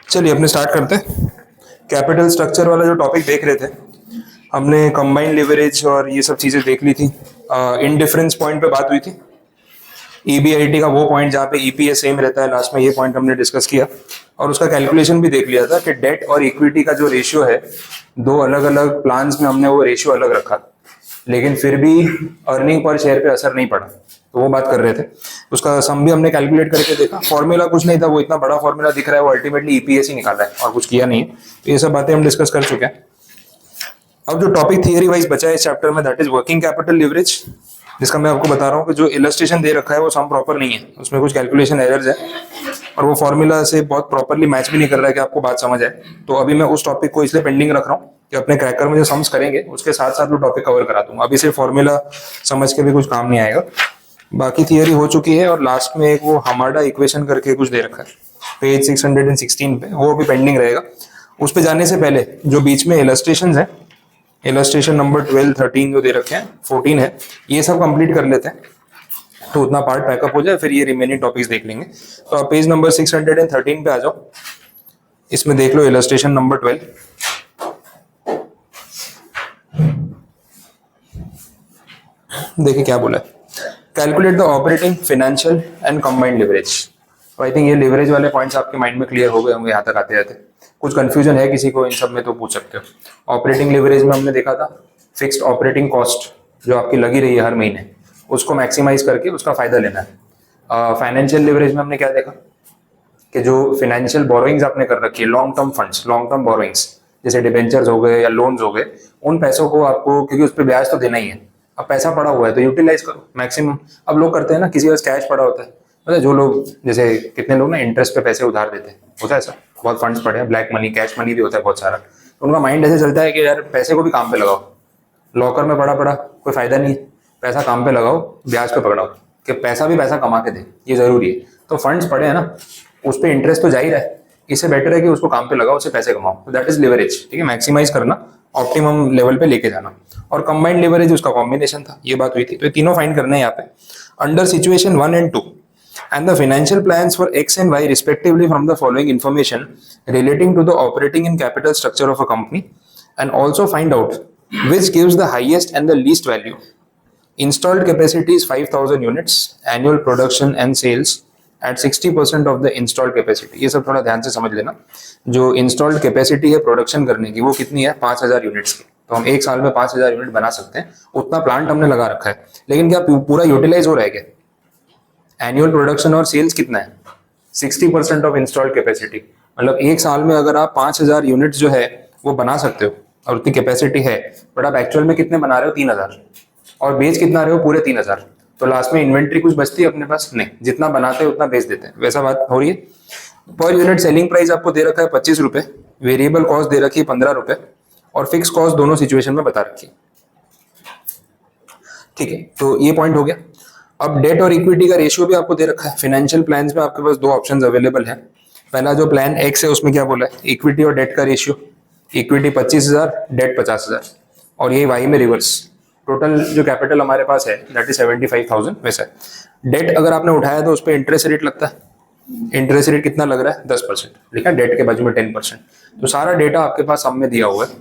चलिए अपने स्टार्ट करते हैं। कैपिटल स्ट्रक्चर वाला जो टॉपिक देख रहे थे, हमने कंबाइंड लिवरेज और ये सब चीजें देख ली थी। इनडिफरेंस पॉइंट पे बात हुई थी। ईबीआईटी का वो पॉइंट जहाँ पे ईपीएस सेम रहता है, लास्ट में ये पॉइंट हमने डिस्कस किया और उसका कैलकुलेशन भी देख लिया था कि डेट और इक्विटी का जो रेशियो है, दो अलग अलग प्लान्स में हमने वो रेशियो अलग रखा, लेकिन फिर भी अर्निंग पर शेयर पे असर नहीं पड़ा, तो वो बात कर रहे थे। उसका सम भी हमने कैलकुलेट करके देखा। फॉर्मूला कुछ नहीं था, वो इतना बड़ा फॉर्मूला दिख रहा है, वो अल्टीमेटली ईपीएस ही निकाला है और कुछ किया नहीं है। तो ये सब बातें हम डिस्कस कर चुके हैं। अब जो टॉपिक थियरी वाइज बचा है इस चैप्टर में, that is working capital leverage, जिसका मैं आपको बता रहा हूँ कि जो इलस्ट्रेशन दे रखा है वो सम प्रॉपर नहीं है, उसमें कुछ कैलकुलेशन एरर्स है और वो फॉर्मूला से बहुत प्रॉपरली मैच भी नहीं कर रहा है कि आपको बात समझ आए। तो अभी मैं उस टॉपिक को इसलिए पेंडिंग रख रहा हूँ कि अपने क्रैकर में जो सम्स करेंगे उसके साथ साथ वो टॉपिक कवर करा दूंगा। अभी सिर्फ फॉर्मूला समझ के भी कुछ काम नहीं आएगा। बाकी थियरी हो चुकी है और लास्ट में एक वो हमाडा इक्वेशन करके कुछ दे रखा है पेज 616 पे, वो भी पेंडिंग रहेगा। उस पे जाने से पहले जो बीच में इलस्ट्रेशन है, इलस्ट्रेशन नंबर 12, 13 जो दे रखे हैं, 14 है, ये सब कंप्लीट कर लेते हैं तो उतना पार्ट पैकअप हो जाए, फिर ये रिमेनिंग टॉपिक्स देख लेंगे। तो आप पेज नंबर 613 पे आ जाओ, इसमें देख लो इलस्ट्रेशन नंबर 12। देखिए क्या बोला है, calculate the operating, financial and combined leverage. I think ये लिवरेज वाले पॉइंट्स आपके माइंड में क्लियर हो गए होंगे यहाँ तक आते आते। कुछ कंफ्यूजन है किसी को इन सब में तो पूछ सकते हो। ऑपरेटिंग लिवरेज में हमने देखा था फिक्स्ड ऑपरेटिंग कॉस्ट जो आपकी लगी रही है हर महीने, उसको मैक्सिमाइज करके उसका फायदा लेना है। फाइनेंशियल लिवरेज में हमने क्या देखा कि जो फाइनेंशियल बोरोइंग्स आपने कर रखी है, long term funds, long term borrowings जैसे डिबेंचर्स हो गए या लोन्स हो गए, उन पैसों को आपको, क्योंकि उस पर ब्याज तो देना ही है, अब पैसा पड़ा हुआ है तो यूटिलाइज करो मैक्सिमम। अब लोग करते हैं ना, किसी के पास कैश पड़ा होता है, मतलब जो लोग, जैसे कितने लोग ना इंटरेस्ट पे पैसे उधार देते हैं, होता है ऐसा, बहुत फंड्स पड़े हैं, ब्लैक मनी, कैश मनी भी होता है बहुत सारा, तो उनका माइंड ऐसे चलता है कि यार पैसे को भी काम पे लगाओ, लॉकर में पड़ा पड़ा कोई फायदा नहीं है, पैसा काम पे लगाओ, ब्याज पे पकड़ाओ, कि पैसा भी पैसा कमा के दे, ये जरूरी है। तो फंड्स पड़े हैं ना, उस पर इंटरेस्ट तो जा ही रहा है, इससे बेटर है कि उसको काम पे लगाओ, उससे पैसे कमाओ। तो दैट इज लिवरेज, ठीक है, मैक्सिमाइज करना, ऑप्टिमम लेवल पे लेके जाना। और कंबाइंड लिवरेज उसका कॉम्बिनेशन था, ये बात हुई थी। तो ये तीनों फाइंड करना है यहाँ पे under situation 1 and 2 and the financial plans for X and Y respectively from the following information relating to the operating and capital structure of a company, and also find out which gives the highest and the least value. Installed capacity is 5,000 units, annual production and sales at 60% of the installed capacity। ये सब थोड़ा ध्यान से समझ लेना। जो installed capacity है production करने की, वो कितनी है, 5,000 यूनिट्स की। तो हम एक साल में 5,000 यूनिट बना सकते हैं, उतना प्लांट हमने लगा रखा है, लेकिन क्या पूरा यूटिलाइज हो रहा है क्या? एनुअल प्रोडक्शन और सेल्स कितना है, 60% ऑफ इंस्टॉल्ड कैपेसिटी। मतलब एक साल में अगर आप 5,000 यूनिट्स जो है वो बना सकते हो और उतनी कैपेसिटी है, बट आप एक्चुअल में कितने बना रहे हो, 3,000, और बेच कितना रहे हो, पूरे 3,000, तो लास्ट में इन्वेंट्री कुछ बचती है अपने पास? नहीं, जितना बनाते हैं उतना बेच देते हैं, वैसा बात हो रही है। पर यूनिट सेलिंग प्राइस आपको दे रखा है 25 रुपए, वेरिएबल कॉस्ट दे रखी है 15 रुपए, और फिक्स कॉस्ट दोनों सिचुएशन में बता रखी है, ठीक है। तो ये पॉइंट हो गया। अब डेट और इक्विटी का रेशियो भी आपको दे रखा है। फाइनेंशियल प्लान्स में आपके पास दो ऑप्शंस अवेलेबल है। पहला जो प्लान एक्स है उसमें क्या बोला है, इक्विटी और डेट का रेशियो, इक्विटी 25,000, डेट 50,000, और ये वाई में रिवर्स। टोटल जो कैपिटल हमारे पास है दैट इज 75,000। वैसा डेट अगर आपने उठाया तो उस पर इंटरेस्ट रेट लगता है, इंटरेस्ट रेट कितना लग रहा है, 10%, ठीक है, डेट के बाजू में 10%। तो सारा डेटा आपके पास सब में दिया हुआ है।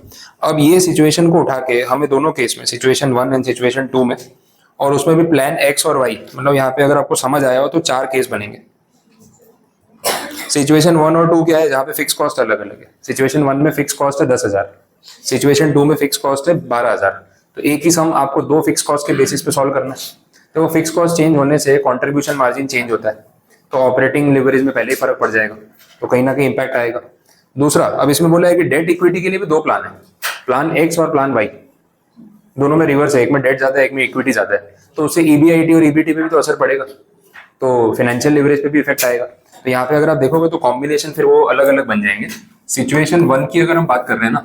अब ये सिचुएशन को उठा के हमें दोनों केस में, सिचुएशन 1 एंड सिचुएशन 2 में, और उसमें भी प्लान एक्स और वाई, मतलब यहाँ पे अगर आपको समझ आया हो तो 4 केस बनेंगे। सिचुएशन 1 और 2 क्या है, जहाँ पे फिक्स कॉस्ट अलग अलग है। सिचुएशन 1 में फिक्स कॉस्ट है 10,000, सिचुएशन 2 में फिक्स कॉस्ट है 12,000। तो एक ही सम आपको दो फिक्स कॉस्ट के बेसिस पे सॉल्व करना है। तो वो फिक्स कॉस्ट चेंज होने से कॉन्ट्रीब्यूशन मार्जिन चेंज होता है, तो ऑपरेटिंग लिवरेज में पहले ही फर्क पड़ जाएगा, तो कहीं ना कहीं इंपैक्ट आएगा। दूसरा, अब इसमें बोला है कि डेट इक्विटी के लिए भी दो प्लान है, प्लान एक्स और प्लान वाई, दोनों में रिवर्स है, एक में डेट ज्यादा है, एक में इक्विटी ज्यादा है, तो उससे ईबीआईटी और ईबीटी पे भी तो असर पड़ेगा, तो फाइनेंशियल लिवरेज पे भी इफेक्ट आएगा। तो यहाँ पे अगर आप देखोगे तो कॉम्बिनेशन फिर वो अलग अलग बन जाएंगे। सिचुएशन 1 की अगर हम बात कर रहे हैं ना,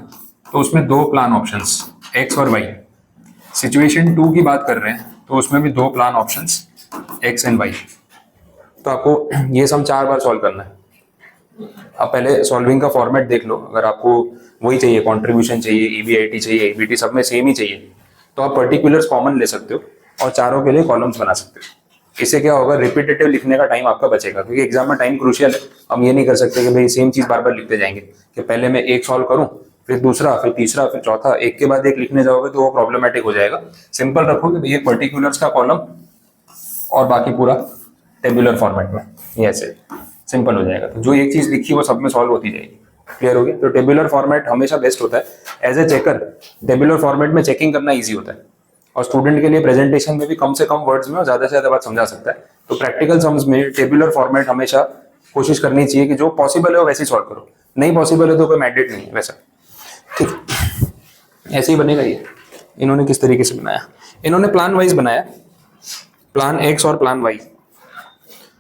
तो उसमें दो प्लान ऑप्शंस एक्स और वाई। सिचुएशन 2 की बात कर रहे हैं तो उसमें भी दो plan options X and Y. तो आपको ये सम 4 बार सॉल्व करना है, आप पहले सॉल्विंग का फॉर्मेट देख लो, अगर आपको वही चाहिए, कंट्रीब्यूशन चाहिए, ईबीआईटी चाहिए, ईबीटी, सब में सेम ही चाहिए, तो आप पर्टिकुलर्स कॉमन ले सकते हो और चारों के लिए कॉलम्स बना सकते हो। इससे क्या होगा, रिपीटेटिव लिखने का टाइम आपका बचेगा, क्योंकि एग्जाम में टाइम क्रूशियल है। हम ये नहीं कर सकते कि भाई सेम चीज बार बार लिखते जाएंगे, कि पहले मैं एक सॉल्व करूं, फिर दूसरा, फिर तीसरा, फिर चौथा, एक के बाद एक लिखने जाओगे तो वो प्रॉब्लमेटिक हो जाएगा। सिंपल रखो कि भाई पर्टिकुलर्स का कॉलम और बाकी पूरा टेबुलर फॉर्मेट में, ये ऐसे सिंपल हो जाएगा। तो जो एक चीज लिखी वो सब में सॉल्व होती जाएगी। क्लियर हो गया? तो टेबुलर फॉर्मेट हमेशा बेस्ट होता है। As a checker tabular format में चेकिंग करना ईजी होता है, और स्टूडेंट के लिए प्रेजेंटेशन में भी कम से कम वर्ड्स में और ज्यादा से ज्यादा बात समझा सकता है। तो प्रैक्टिकल सम्स में टेबुलर फॉर्मेट हमेशा कोशिश करनी चाहिए कि जो पॉसिबल है वो वैसे ही सॉल्व करो, नहीं पॉसिबल है तो कोई मैंडेट नहीं है वैसा। ठीक, ऐसे ही बनेगा ये। इन्होंने किस तरीके से बनाया, इन्होंने प्लान वाइज बनाया, प्लान एक्स और प्लान वाई।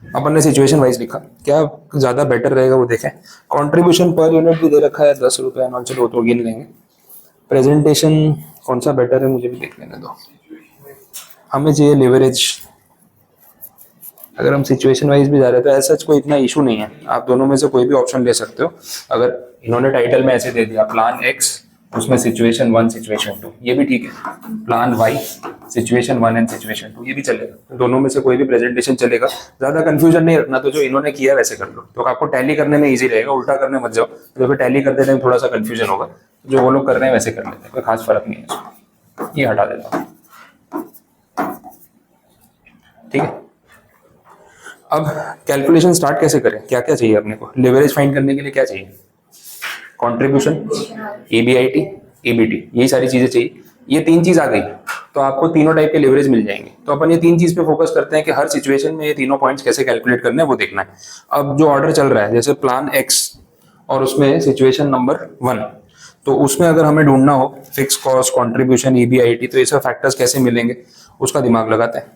अपन ने सिचुएशन वाइज लिखा, क्या ज्यादा बेटर रहेगा वो देखें। कंट्रीब्यूशन पर यूनिट भी दे रखा है 10 रुपए, चलो तो गिन लेंगे। प्रेजेंटेशन कौन सा बेटर है मुझे भी देख लेने दो। हमें चाहिए लिवरेज। अगर हम सिचुएशन वाइज भी जा रहे हैं तो ऐसा कोई इतना इशू नहीं है, आप दोनों में से कोई भी ऑप्शन ले सकते हो। अगर इन्होंने टाइटल में ऐसे दे दिया प्लान एक्स, उसमें सिचुएशन 1 सिचुएशन 2, ये भी ठीक है। Plan Y situation 1 and situation 2, ये भी चलेगा। दोनों में से कोई भी प्रेजेंटेशन चलेगा, ज्यादा कंफ्यूजन नहीं रखना। तो जो इन्होंने किया वैसे कर लो, तो आपको टैली करने में इजी रहेगा। उल्टा करने मत जाओ, तो फिर टैली करते टाइम थोड़ा सा कंफ्यूजन होगा। जो वो लोग कर रहे हैं वैसे कर लेते हैं, कोई खास फर्क नहीं है इसमें। ये हटा देता हूँ, ठीक है। अब कैलकुलेशन स्टार्ट कैसे करें, क्या क्या चाहिए अपने को लिवरेज फाइंड करने के लिए? क्या चाहिए? कंट्रीब्यूशन, ईबीआईटी, ईबीटी, यही सारी चीजें चाहिए। ये तीन चीज आ गई तो आपको तीनों टाइप के लिवरेज मिल जाएंगे। तो अपन ये तीन चीज पे फोकस करते हैं कि हर सिचुएशन में ये तीनों पॉइंट्स कैसे कैलकुलेट करने हैं वो देखना है। अब जो ऑर्डर चल रहा है, जैसे प्लान एक्स और उसमें सिचुएशन नंबर 1, तो उसमें अगर हमें ढूंढना हो फिक्स कॉस्ट, कंट्रीब्यूशन, ईबीआईटी, तो ये सब फैक्टर्स कैसे मिलेंगे उसका दिमाग लगाते हैं।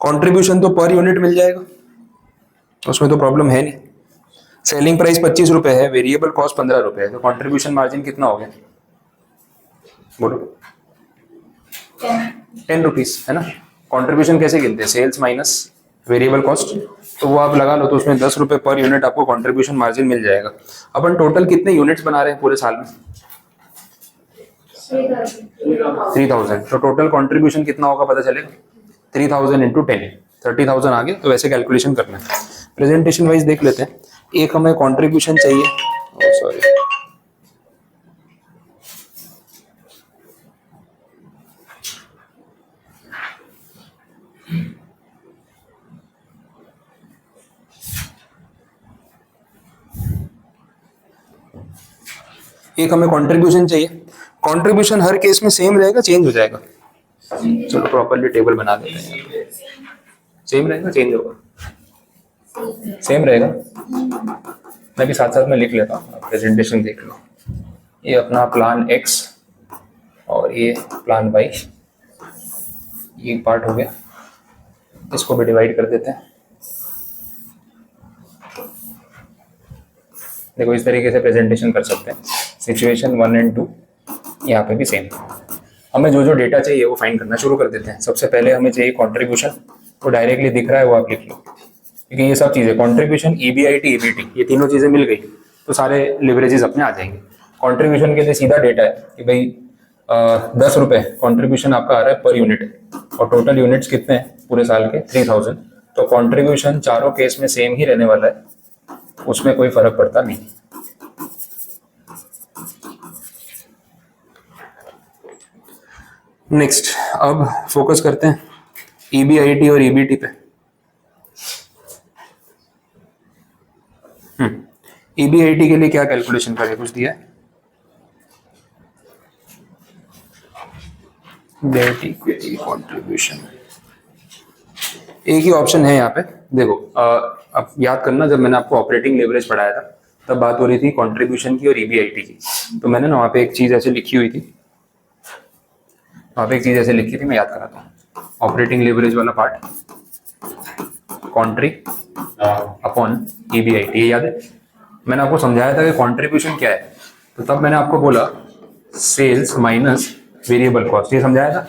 कंट्रीब्यूशन तो पर यूनिट मिल जाएगा, उसमें तो प्रॉब्लम है नहीं। सेलिंग प्राइस 25 रुपए है, वेरिएबल कॉस्ट 15 रुपए है, तो कंट्रीब्यूशन मार्जिन कितना हो गया बोलो? 10 रुपीज है ना। कंट्रीब्यूशन कैसे गिनते हैं? सेल्स माइनस वेरिएबल कॉस्ट, तो वो आप लगा लो, तो उसमें 10 रुपए पर यूनिट आपको कंट्रीब्यूशन मार्जिन मिल जाएगा। अपन टोटल कितने यूनिट्स बना रहे हैं पूरे साल में? 3000। तो टोटल कंट्रीब्यूशन कितना होगा पता चलेगा? 3000 इंटू 10, 30,000 आ गया। तो वैसे कैलकुलेशन करना है। प्रेजेंटेशन वाइज देख लेते हैं। एक हमें कंट्रीब्यूशन चाहिए, सॉरी, एक हमें कंट्रीब्यूशन चाहिए। कंट्रीब्यूशन हर केस में सेम रहेगा, चेंज हो जाएगा? चलो प्रॉपर्ली टेबल बना देते हैं। सेम रहेगा, चेंज होगा? सेम रहेगा। मैं भी साथ साथ में लिख लेता हूँ, प्रेजेंटेशन देख लो। ये अपना प्लान एक्स और ये प्लान वाई, ये पार्ट हो गया। इसको भी डिवाइड कर देते हैं। देखो इस तरीके से प्रेजेंटेशन कर सकते हैं। सिचुएशन 1 एंड 2 यहाँ पे भी सेम। हमें जो जो डेटा चाहिए वो फाइंड करना शुरू कर देते हैं। सबसे पहले हमें चाहिए कंट्रीब्यूशन, वो डायरेक्टली दिख रहा है वो आप लिख लो, क्योंकि ये सब चीजें कंट्रीब्यूशन, ईबीआईटी, ईबीटी, ये तीनों चीजें मिल गई तो सारे लिवरेजेस अपने आ जाएंगे। कंट्रीब्यूशन के लिए सीधा डेटा है कि भाई 10 रुपए कंट्रीब्यूशन आपका आ रहा है पर यूनिट, और टोटल यूनिट्स कितने हैं पूरे साल के? 3000। तो कंट्रीब्यूशन चारों केस में सेम ही रहने वाला है, उसमें कोई फर्क पड़ता नहीं। नेक्स्ट, अब फोकस करते हैं ईबीआईटी और ईबीटी पे। ईबीआईटी के लिए क्या कैलकुलेशन करें, कुछ दिया है? डेट इक्विटी कंट्रीब्यूशन, एक ही ऑप्शन है यहाँ पे। देखो अब याद करना, जब मैंने आपको ऑपरेटिंग लेवरेज पढ़ाया था तब बात हो रही थी कंट्रीब्यूशन की और ईबीआईटी की। तो मैंने ना वहाँ पे एक चीज ऐसे लिखी हुई थी, वहाँ पे एक चीज ऐसे लिखी थी, मैं याद कराता हूँ। ऑपरेटिंग लेवरेज वाला पार्ट, कॉन्ट्री अपॉन ईबीआईटी, ये याद है? मैंने आपको समझाया था कि कंट्रीब्यूशन क्या है, तो तब मैंने आपको बोला सेल्स माइनस वेरिएबल कॉस्ट, ये समझाया था।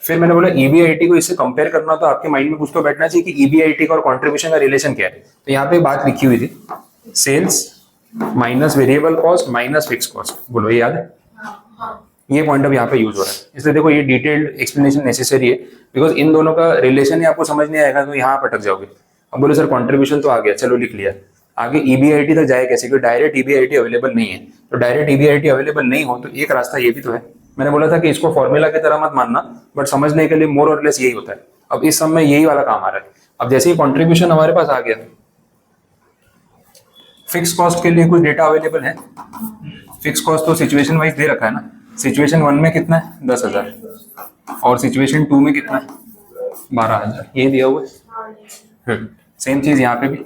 फिर मैंने बोला ईबीआईटी को इससे कंपेयर करना, तो आपके माइंड में कुछ तो बैठना चाहिए कि ईबीआईटी का और कंट्रीब्यूशन का रिलेशन क्या है। तो यहाँ पे बात लिखी हुई थी, sales minus variable cost minus fix cost, बोलो ये याद है? ये पॉइंट अब यहाँ पे यूज हो रहा है, इसलिए देखो ये डिटेल्ड एक्सप्लेनेशन नेसेसरी है, बिकॉज इन दोनों का रिलेशन ही आपको समझ नहीं आएगा तो यहाँ आप अटक जाओगे। अब बोलो सर कंट्रीब्यूशन तो आ गया, चलो लिख लिया, आगे ईबीआईटी तक जाए कैसे, क्योंकि डायरेक्ट ईबीआईटी अवेलेबल नहीं है। तो डायरेक्ट ईबीआईटी अवेलेबल नहीं हो तो एक रास्ता ये भी तो है, मैंने बोला था कि इसको फॉर्मूला की तरह मत मानना, बट समझने के लिए मोर और लेस यही होता है। अब इस सब में यही वाला काम आ रहा है। अब जैसे ही कॉन्ट्रीब्यूशन हमारे पास आ गया, फिक्स कॉस्ट के लिए कुछ डेटा अवेलेबल है। फिक्स कॉस्ट तो सिचुएशन वाइज दे रखा है ना, सिचुएशन 1 में कितना है 10,000 और सिचुएशन 2 में कितना है 12,000, ये दिया हुआ है। सेम चीज यहाँ पे भी।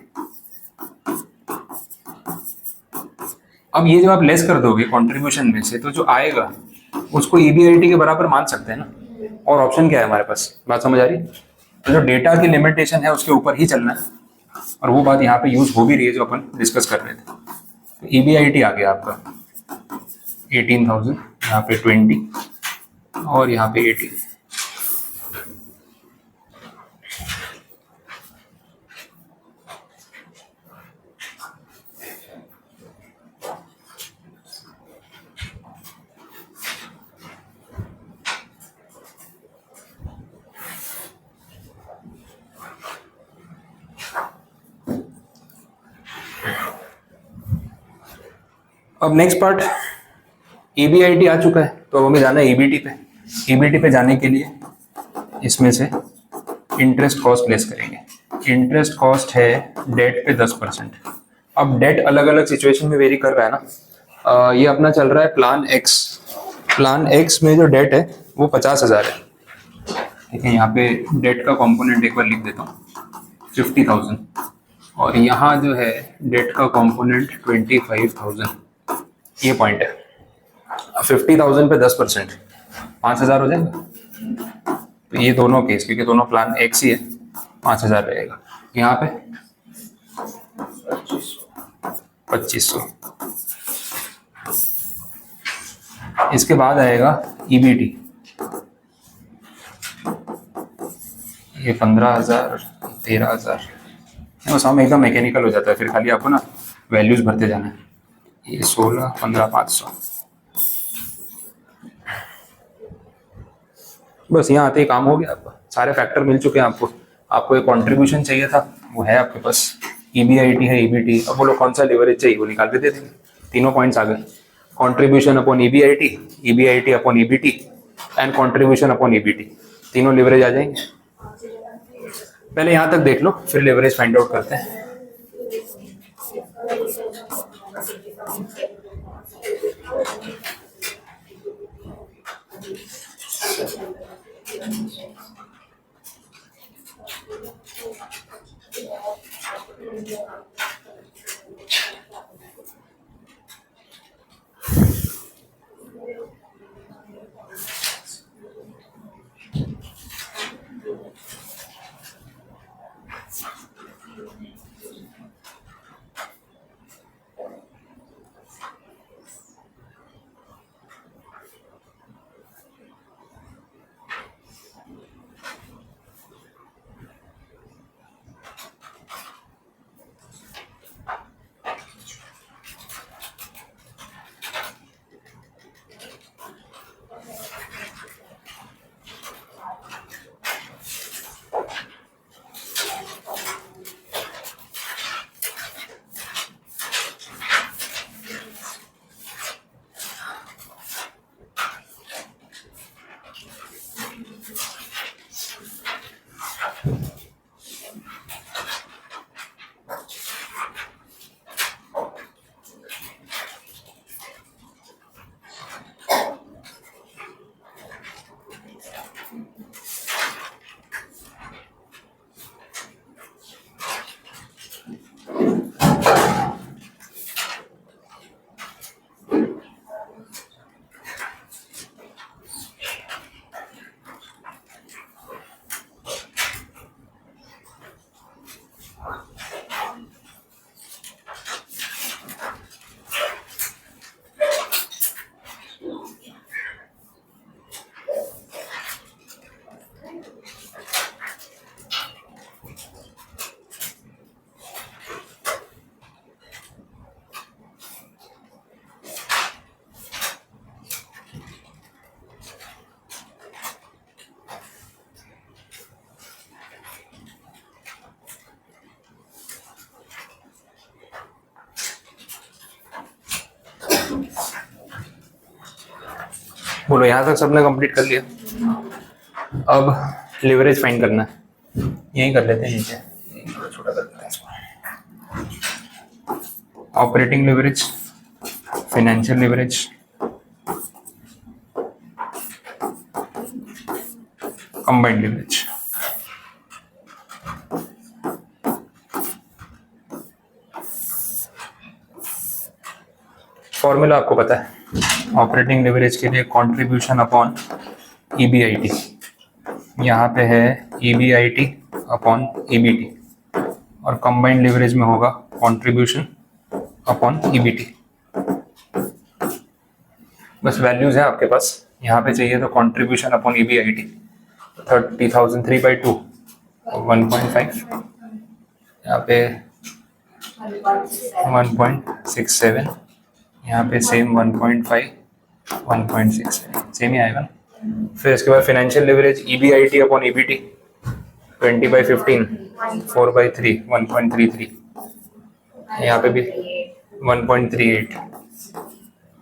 अब ये जब आप लेस कर दोगे कंट्रीब्यूशन में से, तो जो आएगा उसको ईबीआईटी के बराबर मान सकते हैं ना, और ऑप्शन क्या है हमारे पास, बात समझ आ रही है? तो जो डेटा की लिमिटेशन है उसके ऊपर ही चलना है, और वो बात यहाँ पे यूज हो भी रही है जो अपन डिस्कस कर रहे थे। तो ईबीआईटी आ गया आपका 18,000, यहाँ पे 20 और यहाँ पे 18। अब नेक्स्ट पार्ट, ईबीआईटी आ चुका है तो अब हमें जाना है ईबीटी पे। ईबीटी पे जाने के लिए इसमें से इंटरेस्ट कॉस्ट लेस करेंगे। इंटरेस्ट कॉस्ट है डेट पे 10%। अब डेट अलग अलग सिचुएशन में वेरी कर रहा है ना। ये अपना चल रहा है प्लान एक्स। प्लान एक्स में जो डेट है वो 50,000 है, ठीक है। यहाँ पे डेट का कंपोनेंट एक बार लिख देता हूँ 50,000, और यहाँ जो है डेट का कंपोनेंट 25,000, ये पॉइंट है। 50,000 पे 10% 5,000 हो जाएगा। तो ये दोनों केस, क्योंकि दोनों प्लान एक्स ही है, 5,000 रहेगा। यहाँ पे 2500। इसके बाद आएगा ईबीटी, ये 15,000 13,000। बस हम एकदम मैकेनिकल हो जाता है, फिर खाली आपको ना वैल्यूज भरते जाना है। ये 16 15 500। बस यहाँ आते ही काम हो गया आपका, सारे फैक्टर मिल चुके हैं आपको। आपको एक कंट्रीब्यूशन चाहिए था, वो है आपके पास, ईबीआईटी है, ईबीटी। अब बोलो कौन सा लिवरेज चाहिए, वो निकाल के दे देंगे। तीनों पॉइंट्स आ गए, contribution upon EBIT, EBIT upon EBT and contribution upon EBT, तीनों लिवरेज आ जाएंगे। पहले यहाँ तक देख लो, फिर लिवरेज फाइंड आउट करते हैं। बोलो यहाँ तक सबने कंप्लीट कर लिया। अब लिवरेज फाइंड करना है, यही कर लेते हैं नीचे, थोड़ा छोटा कर देते हैं इसको। Operating leverage, financial leverage, combined leverage. Formula आपको पता है, ऑपरेटिंग लिवरेज के लिए कंट्रीब्यूशन अपॉन ईबीआईटी, यहाँ पे है ईबीआईटी अपॉन ईबीटी, और कंबाइंड लिवरेज में होगा कंट्रीब्यूशन अपॉन ईबीटी। बस वैल्यूज है आपके पास, यहाँ पे चाहिए तो कंट्रीब्यूशन अपॉन ईबीआईटी 30,000 3/2 1.5, यहाँ पे 1.67, यहाँ पे सेम 1.5 1.67 सेम ही आएगा। फिर इसके बाद financial leverage EBIT upon EBT 20/15 4/3 1.33, यहाँ पे भी 1.38,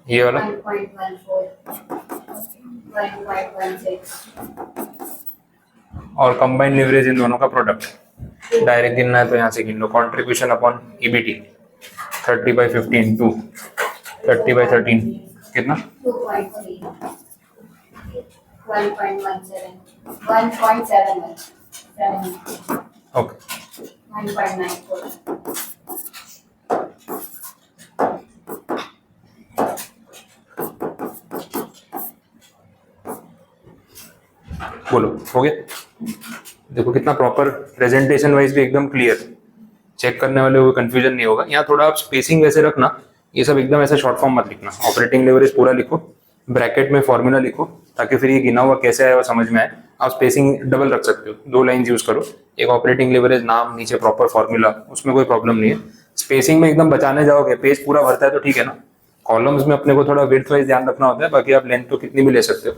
ये वाला 1.14 और कंबाइंड लिवरेज इन दोनों का प्रोडक्ट डायरेक्ट गिनना है तो यहाँ से गिन लो, कंट्रीब्यूशन अपॉन ईबीटी 30/15 2 30/13 कितना 2.3 1.17 1.71 ओके 1.94 बोलो हो गया। देखो कितना प्रॉपर, प्रेजेंटेशन वाइज भी एकदम क्लियर, चेक करने वाले को कंफ्यूजन नहीं होगा। यहाँ थोड़ा आप स्पेसिंग वैसे रखना, ये सब एकदम ऐसे शॉर्ट फॉर्म मत लिखना। ऑपरेटिंग लेवरेज पूरा लिखो, ब्रैकेट में फॉर्मूला लिखो, ताकि फिर ये गिना हुआ कैसे आया वो समझ में आए। आप स्पेसिंग डबल रख सकते हो, 2 लाइंस यूज करो, एक ऑपरेटिंग लेवरेज नाम, नीचे प्रॉपर फॉर्मूला, उसमें कोई प्रॉब्लम नहीं है। स्पेसिंग में एकदम बचाने जाओगे, पेज पूरा भरता है तो ठीक है ना। कॉलम्स में अपने को थोड़ा विड्थ वाइज ध्यान रखना होता है, बाकी आप लेंथ तो कितनी भी ले सकते हो।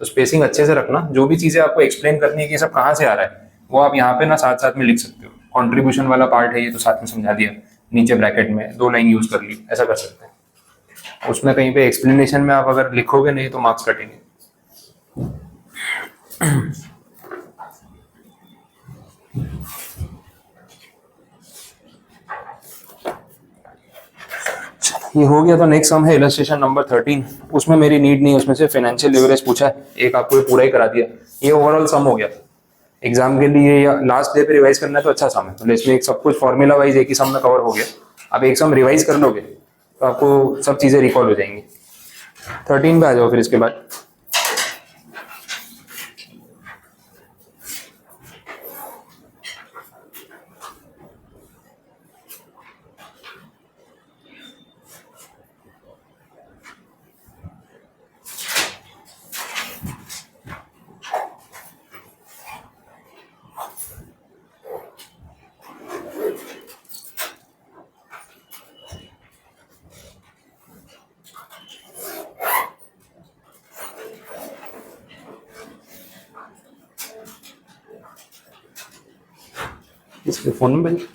तो स्पेसिंग अच्छे से रखना, जो भी चीजें आपको एक्सप्लेन करनी है कि सब कहाँ से आ रहा है, वो आप यहाँ पे ना साथ साथ में लिख सकते हो। कंट्रीब्यूशन वाला पार्ट है ये तो साथ में समझा दिया, नीचे ब्रैकेट में 2 लाइन यूज कर ली, ऐसा कर सकते हैं। उसमें कहीं पे एक्सप्लेनेशन में आप अगर लिखोगे नहीं तो मार्क्स कटेंगे। ये हो गया। तो नेक्स्ट सम है इलस्ट्रेशन नंबर 13, उसमें मेरी नीड नहीं, उसमें से फाइनेंशियल लिवरेज पूछा है, एक आपको ये पूरा ही करा दिया। ये ओवरऑल सम हो गया एग्जाम के लिए, या लास्ट डे पे रिवाइज करना है तो अच्छा सम है। तो इसमें एक सब कुछ फॉर्मूला वाइज एक ही सम में कवर हो गया। अब एक सम रिवाइज कर लोगे तो आपको सब चीजें रिकॉल हो जाएंगी। 13 पे आ जाओ फिर इसके बाद। इसके फोन में भाई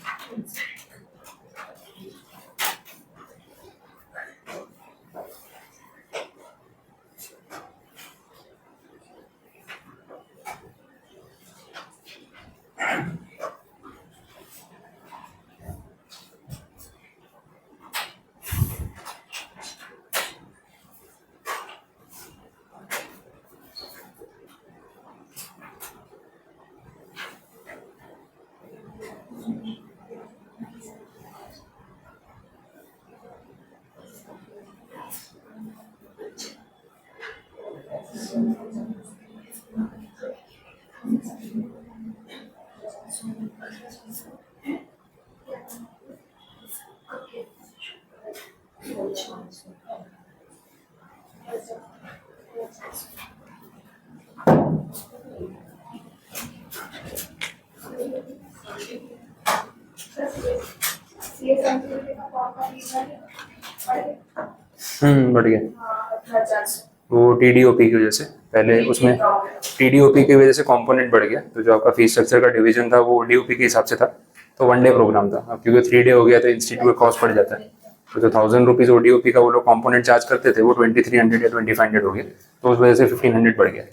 बढ़ गया। वो टीडीओपी की वजह से, पहले उसमें टीडीओपी की वजह से कंपोनेंट बढ़ गया, तो जो आपका फीस स्ट्रक्चर का डिवीजन था वो डीओपी के हिसाब से था, तो 1 डे प्रोग्राम था। अब क्योंकि 3 डे हो गया तो इंस्टीट्यूट का कॉस्ट बढ़ जाता है, तो जो 1000 रुपीज़ ODOP का वो लोग कॉम्पोनेंट चार्ज करते थे वो 2300 या 2500 हो गया, तो उस वजह से 1500 बढ़ गया।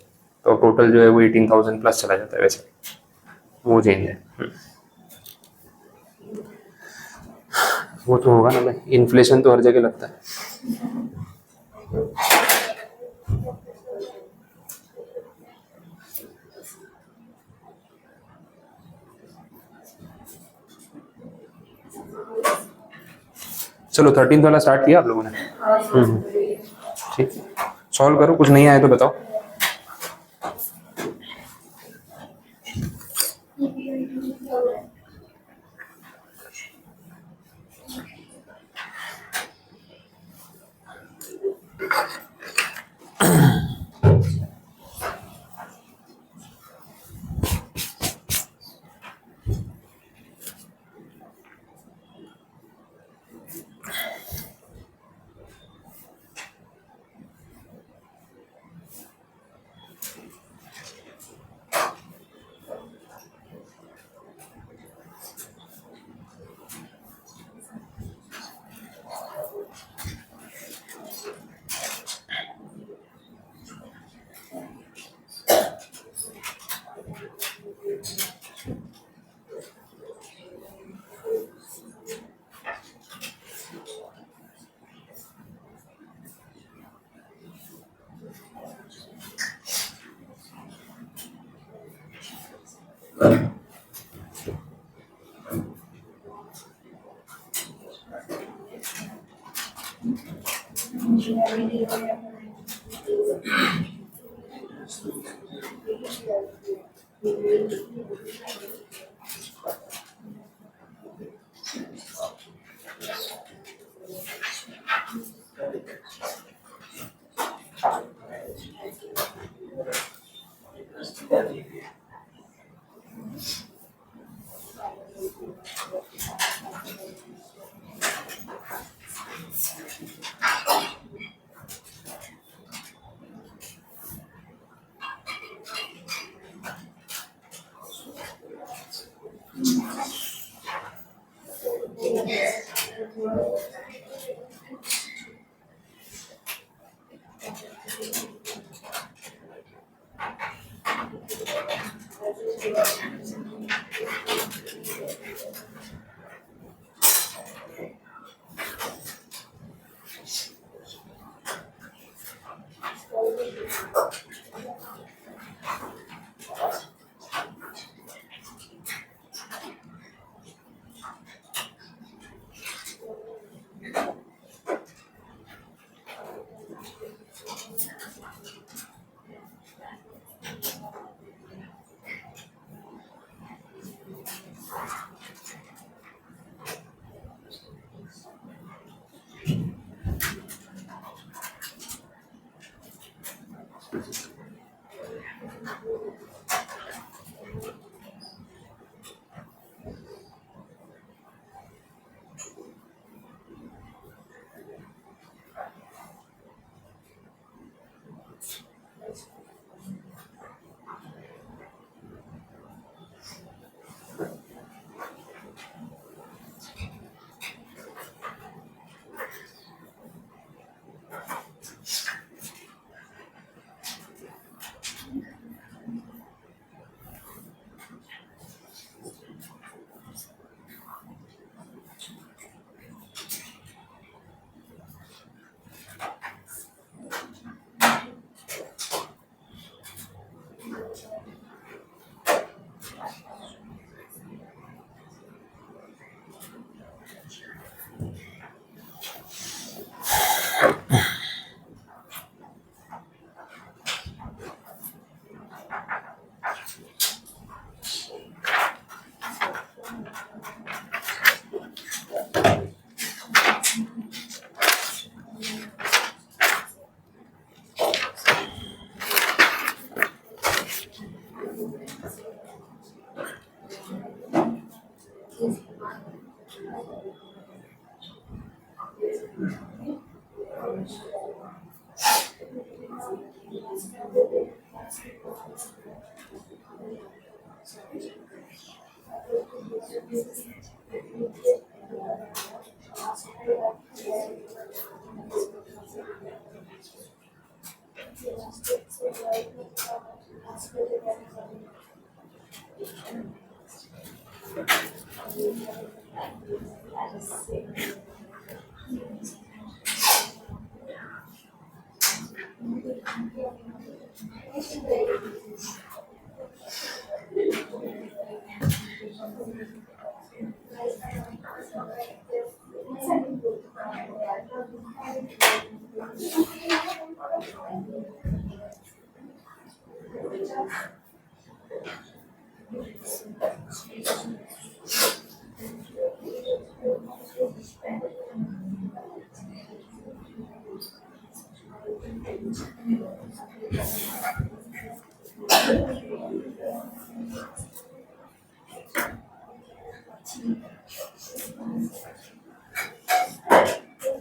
तो टोटल जो है वो 18,000 प्लस चला जाता है वैसे, वो चेंज है। वो तो होगा ना भाई, इन्फ्लेशन तो हर जगह लगता है। चलो 13 वाला स्टार्ट किया आप लोगों ने? ठीक, सॉल्व करो, कुछ नहीं आए तो बताओ।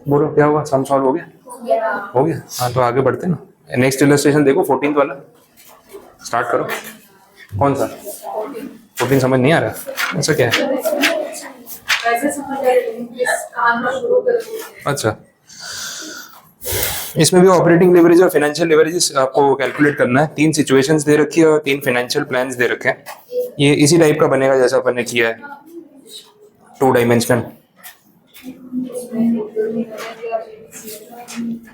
बोलो क्या हुआ, सम सॉल्व हो गया? हो गया। हाँ तो आगे बढ़ते हैं ना। नेक्स्ट इलस्ट्रेशन देखो 14th वाला, स्टार्ट करो। कौन सा 14 समझ नहीं आ रहा, ऐसा क्या है? वैसे समझ आ रही है, काम शुरू करो। अच्छा, इसमें भी ऑपरेटिंग लेवरेज और फाइनेंशियल लेवरेज आपको कैलकुलेट करना है। 3 सिचुएशंस दे रखी है और 3 फाइनेंशियल प्लान्स दे रखे हैं। ये इसी टाइप का बनेगा जैसा अपन ने किया है, 2 dimensional.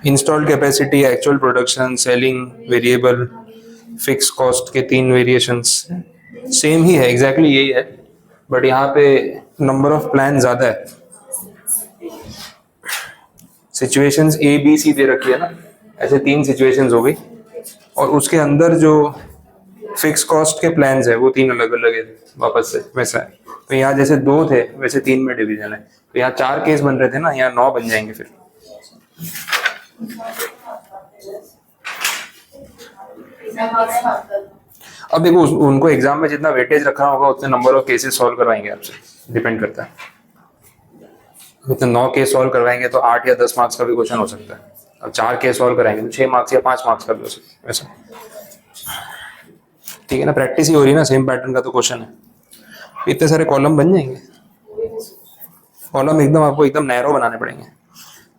Installed capacity, actual production, selling, variable, fix cost के 3 वेरिएशंस सेम ही है, एग्जैक्टली यही है, बट यहाँ पे नंबर ऑफ प्लान ज्यादा है। सिचुएशंस ए बी सी दे रखी है ना, ऐसे 3 सिचुएशंस हो गई, और उसके अंदर जो फिक्स कॉस्ट के प्लान्स है वो 3 अलग अलग है वापस से, वैसा है। तो यहाँ जैसे 2 थे वैसे 3 में डिवीजन है, तो यहाँ 4 केस बन रहे थे ना, यहाँ 9 बन जाएंगे फिर। अब देखो उनको एग्जाम में जितना वेटेज रखना होगा उतने नंबर ऑफ केसेस सॉल्व करवाएंगे आपसे, डिपेंड करता है। इतने 9 केस सॉल्व करवाएंगे तो 8 या 10 मार्क्स का भी क्वेश्चन हो सकता है। अब 4 केस सॉल्व कराएंगे तो 6 मार्क्स या 5 मार्क्स का भी हो सकता है, वैसा। ठीक है ना, प्रैक्टिस ही हो रही है ना, सेम पैटर्न का तो क्वेश्चन है। इतने सारे कॉलम बन जाएंगे, कॉलम एकदम आपको एकदम नैरो बनाने पड़ेंगे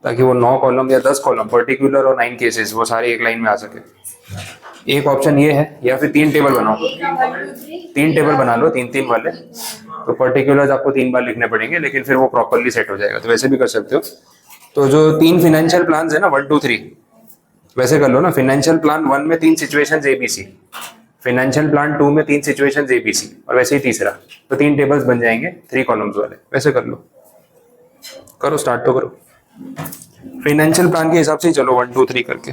ताकि वो 9 कॉलम या 10 कॉलम पर्टिकुलर और 9 केसेस वो सारे एक लाइन में आ सके। एक ऑप्शन ये है, या फिर 3 टेबल बनाओ, 3 टेबल बना लो 3-3 वाले, तो पर्टिकुलर्स आपको 3 बार लिखने पड़ेंगे, लेकिन फिर वो प्रॉपरली सेट हो जाएगा, तो वैसे भी कर सकते हो। तो जो 3 फाइनेंशियल प्लान है ना, 1 2 3, वैसे कर लो ना। फाइनेंशियल प्लान 1 में 3 सिचुएशंस ABC, फाइनेंशियल प्लान 2 में 3 सिचुएशंस ABC, और वैसे ही तीसरा, तो 3 टेबल्स बन जाएंगे 3 कॉलम्स वाले, वैसे कर लो। करो, स्टार्ट तो करो। फाइनेंशियल प्लान के हिसाब से ही चलो 1 2 3 करके।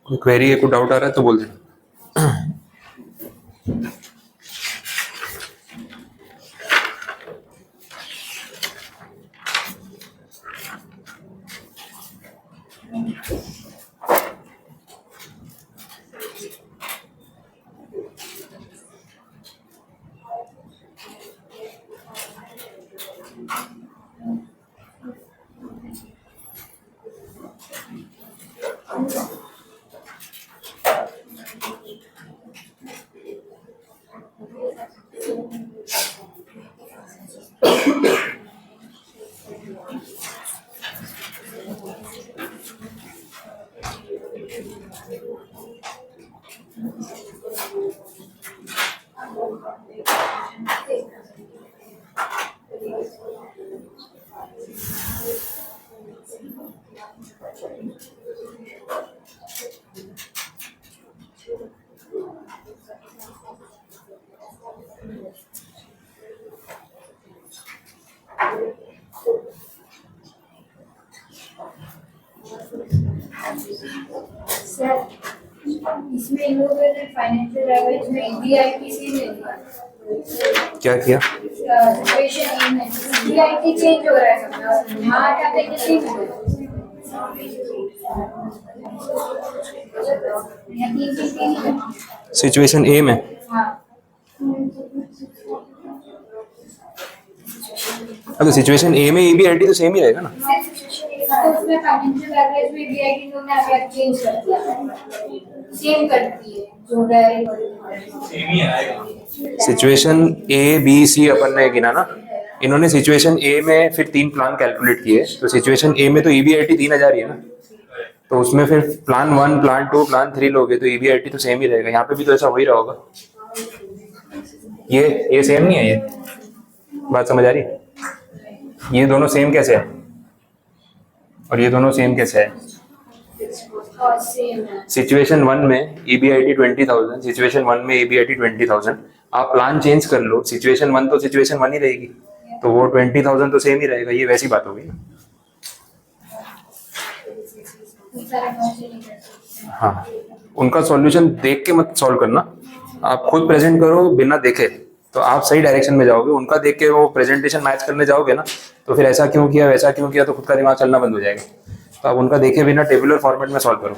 कोई क्वेरी है, कोई डाउट आ रहा है तो बोल देना। सर इसमें इन लोगों ने फाइनेंशियल एवरेज में वीआईपी से ले लिया क्या किया? सिचुएशन ए में वीआईपी चेंज हो रहा है सब यहाँ क्या देंगे सेम यहाँ तीन तीन तीन सिचुएशन ए में हाँ तो सिचुएशन ए में ईबीआईटी तो सेम ही रहेगा ना। तो उसमें फाइनेंशियल एवरेज में वीआईपी लोग ने अगर चेंज कर दिया सेम करती है जो सिचुएशन ए बी सी अपन ने गिना ना, इन्होंने सिचुएशन ए में फिर 3 प्लान कैलकुलेट किए, तो सिचुएशन ए में तो ईबीआईटी 3000 ही है ना, तो उसमें फिर प्लान 1 प्लान 2 प्लान 3 लोगे तो ईबीआईटी तो सेम ही रहेगा। यहाँ पे भी तो ऐसा हो ही रहा होगा। ये सेम नहीं है, ये बात समझ आ रही है? ये दोनों सेम कैसे है और ये दोनों सेम कैसे है? सिचुएशन 1 में ईबीआईटी 20,000, सिचुएशन 1 में ईबीआईटी 20,000, आप प्लान चेंज कर लो, सिचुएशन 1 तो सिचुएशन 1 ही रहेगी, तो वो 20,000 तो सेम ही रहेगा। ये वैसी बात होगी ना। हाँ, उनका सॉल्यूशन देख के मत सॉल्व करना, आप खुद प्रेजेंट करो बिना देखे, तो आप सही डायरेक्शन में जाओगे। उनका देख के वो प्रेजेंटेशन मैच करने जाओगे ना, तो फिर ऐसा क्यों किया वैसा क्यों किया, तो खुद का दिमाग चलना बंद हो जाएगा। तो आप उनका देखे बिना टेबुलर फॉर्मेट में सॉल्व करो।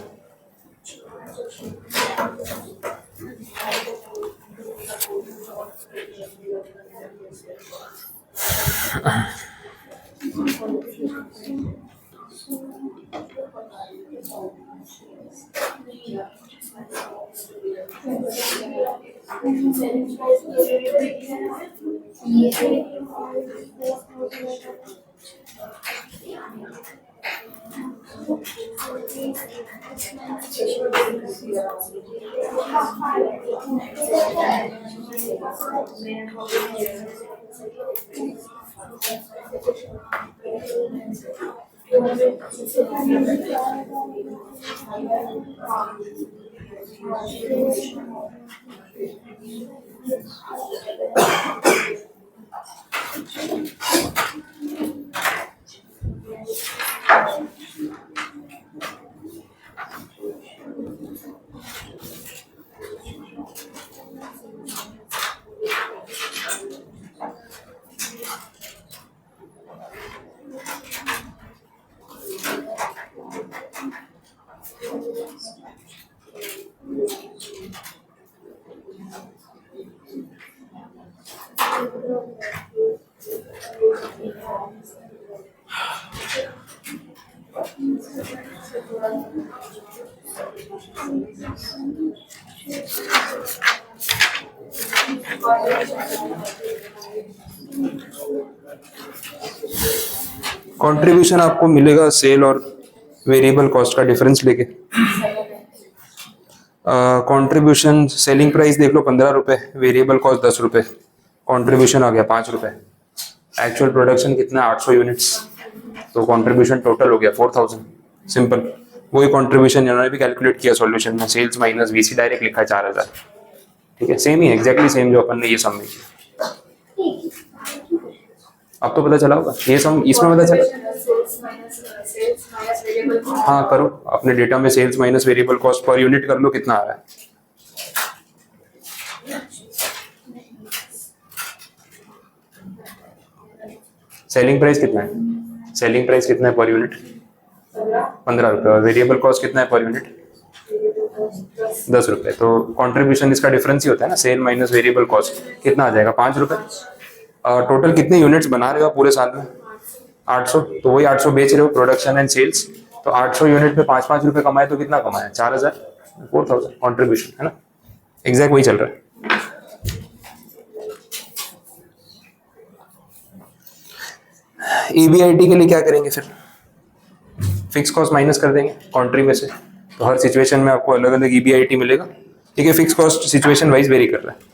कंट्रीब्यूशन आपको मिलेगा सेल और वेरिएबल कॉस्ट का डिफरेंस लेके। कंट्रीब्यूशन सेलिंग प्राइस देख लो 15 रुपए, वेरिएबल कॉस्ट 10 रुपए, कंट्रीब्यूशन आ गया 5 रुपए। एक्चुअल प्रोडक्शन कितना है 800 यूनिट्स, तो कंट्रीब्यूशन टोटल हो गया 4000। सिंपल, वही कंट्रीब्यूशन इन्होंने भी कैलकुलेट किया सॉल्यूशन में, सेल्स माइनस वीसी डायरेक्ट लिखा है 4000। ठीक है, सेम ही एग्जैक्टली सेम जो अपन ने ये सम में किया। अब तो पता चला होगा ये सम, इसमें पता चला। हाँ करो, अपने डेटा में sales minus variable cost per unit कर लो, कितना आ रहा है। सेलिंग प्राइस कितना है, सेलिंग प्राइस कितना है पर यूनिट? 15 रुपये, और वेरिएबल कॉस्ट कितना है पर यूनिट? 10 रुपये। तो कंट्रीब्यूशन इसका डिफरेंस ही होता है ना, सेल माइनस वेरिएबल कॉस्ट, कितना आ जाएगा? 5 रुपये। टोटल कितने यूनिट्स बना रहे हो आप पूरे साल में? 800। तो वही 800 बेच रहे हो, प्रोडक्शन एंड सेल्स। तो 800 यूनिट पे 5-5 रुपये कमाए तो कितना कमाया? 4000, 4000 कॉन्ट्रीब्यूशन, है ना? एग्जैक्ट वही चल रहा है। ईबीआईटी के लिए क्या करेंगे फिर? फिक्स कॉस्ट माइनस कर देंगे कॉन्ट्री में से, तो हर सिचुएशन में आपको अलग अलग ईबीआईटी मिलेगा। ठीक है, fix cost situation wise very कर रहा है।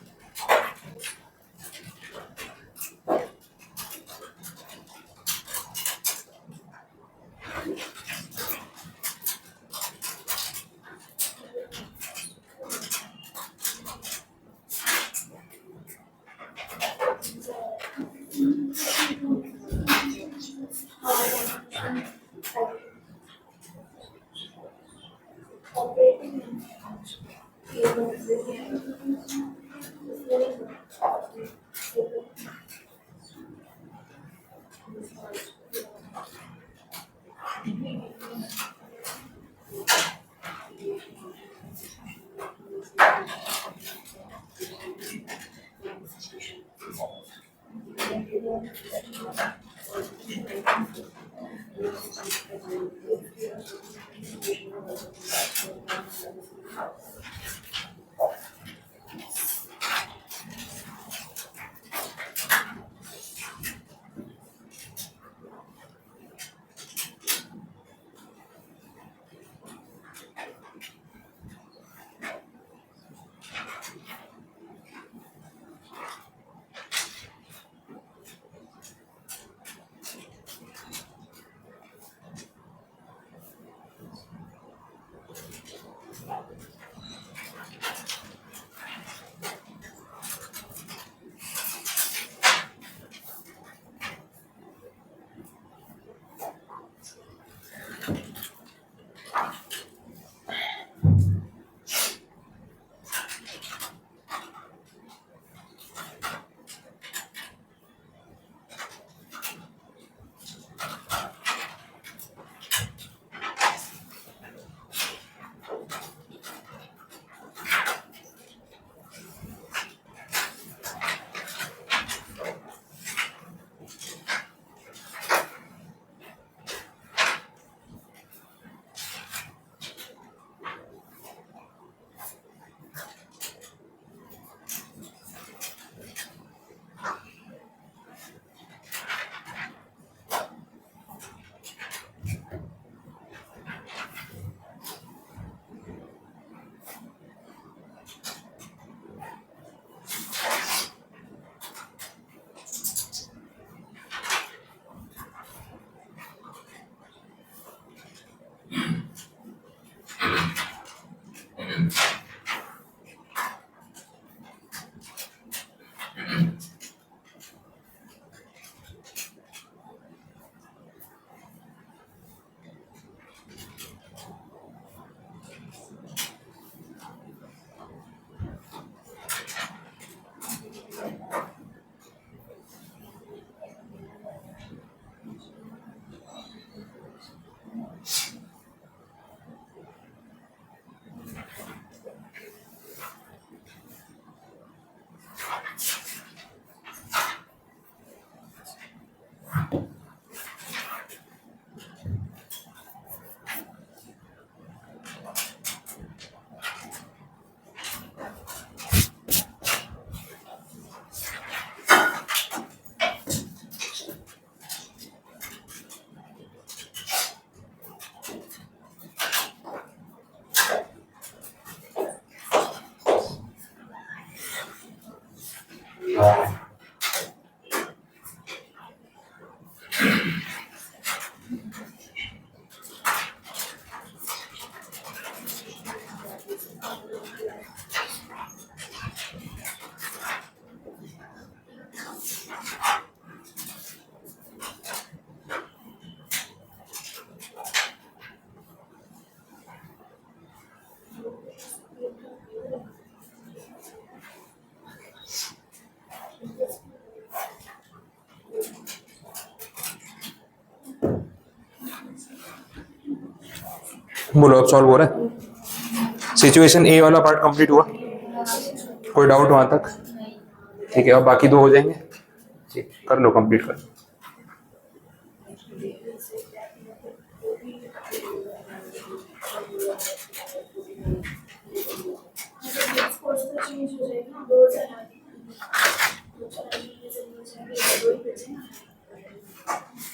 बोलो अब सॉल्व हो रहा है। सिचुएशन ए वाला पार्ट कंप्लीट हुआ, कोई डाउट वहां तक? ठीक है, अब बाकी दो हो जाएंगे। ठीक, कर लो, कंप्लीट कर लो। कोर्स तो चेंज हो जाएगा ना, 2000 आ गए ना, 2000 आने के जरूर हो जाएंगे, दो ही बचे ना।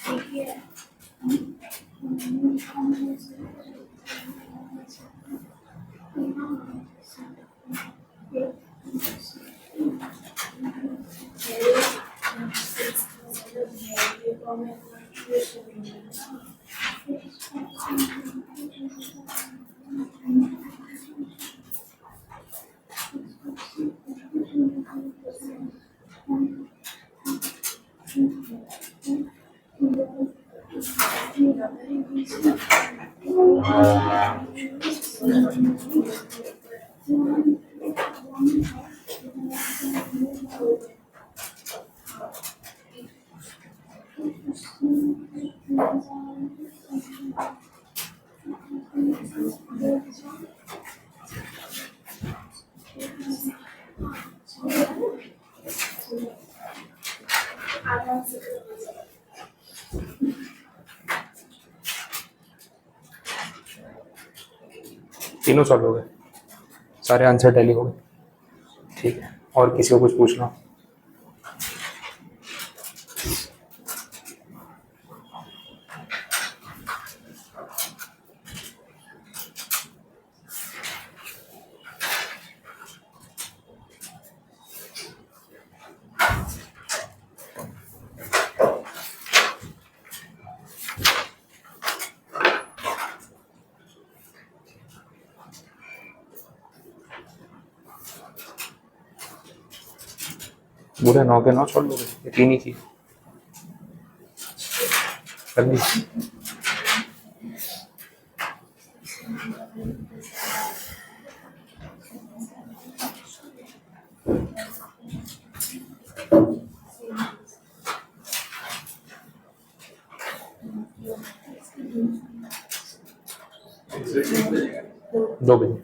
ठीक है। तीनों सॉल्व हो गए, सारे आंसर टैली हो गए। ठीक है, और किसी को कुछ पूछना? पूरे 9 के 9 सॉल्व हो गए, ये तीन ही थी। कर दी। दो बजे।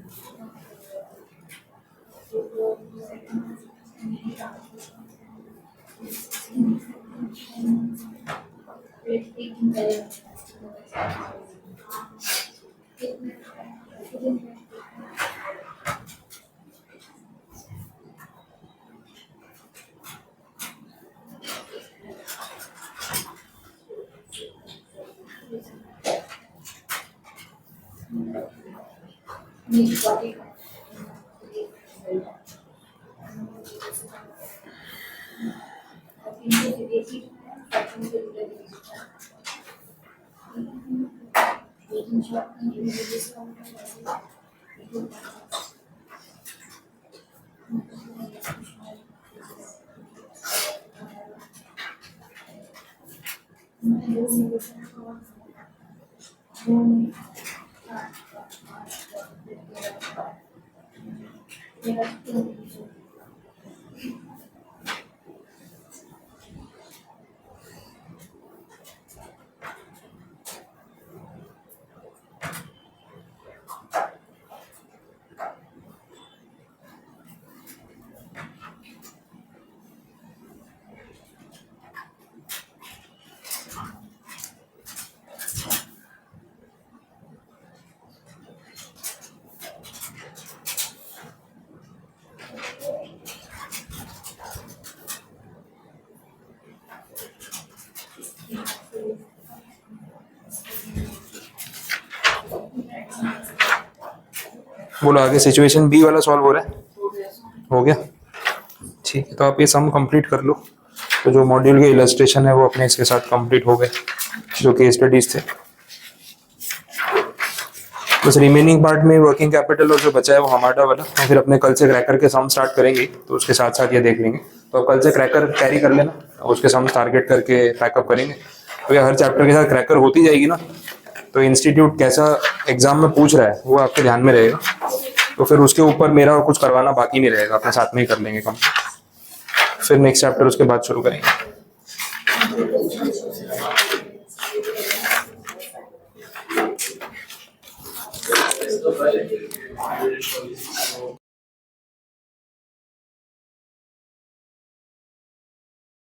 बोलो आगे, सिचुएशन बी वाला सॉल्व हो रहा है? हो गया। ठीक है, तो आप ये सम कंप्लीट कर लो। तो जो मॉड्यूल के इलस्ट्रेशन है वो अपने इसके साथ कंप्लीट हो गए, जो कि स्टडीज थे। बस रिमेनिंग पार्ट में वर्किंग कैपिटल और जो बचा है वो हमारा वाला, और फिर अपने कल से क्रैकर के सम स्टार्ट करेंगे, तो उसके साथ साथ ये देख लेंगे। तो कल से क्रैकर कैरी कर लेना, उसके सम टारगेट करके पैकअप करेंगे। तो ये हर चैप्टर के साथ क्रैकर होती जाएगी ना, तो इंस्टीट्यूट कैसा एग्जाम में पूछ रहा है वो आपके ध्यान में रहेगा। तो फिर उसके ऊपर मेरा और कुछ करवाना बाकी नहीं रहेगा, अपने साथ में ही कर लेंगे कम। फिर नेक्स्ट चैप्टर उसके बाद शुरू करेंगे।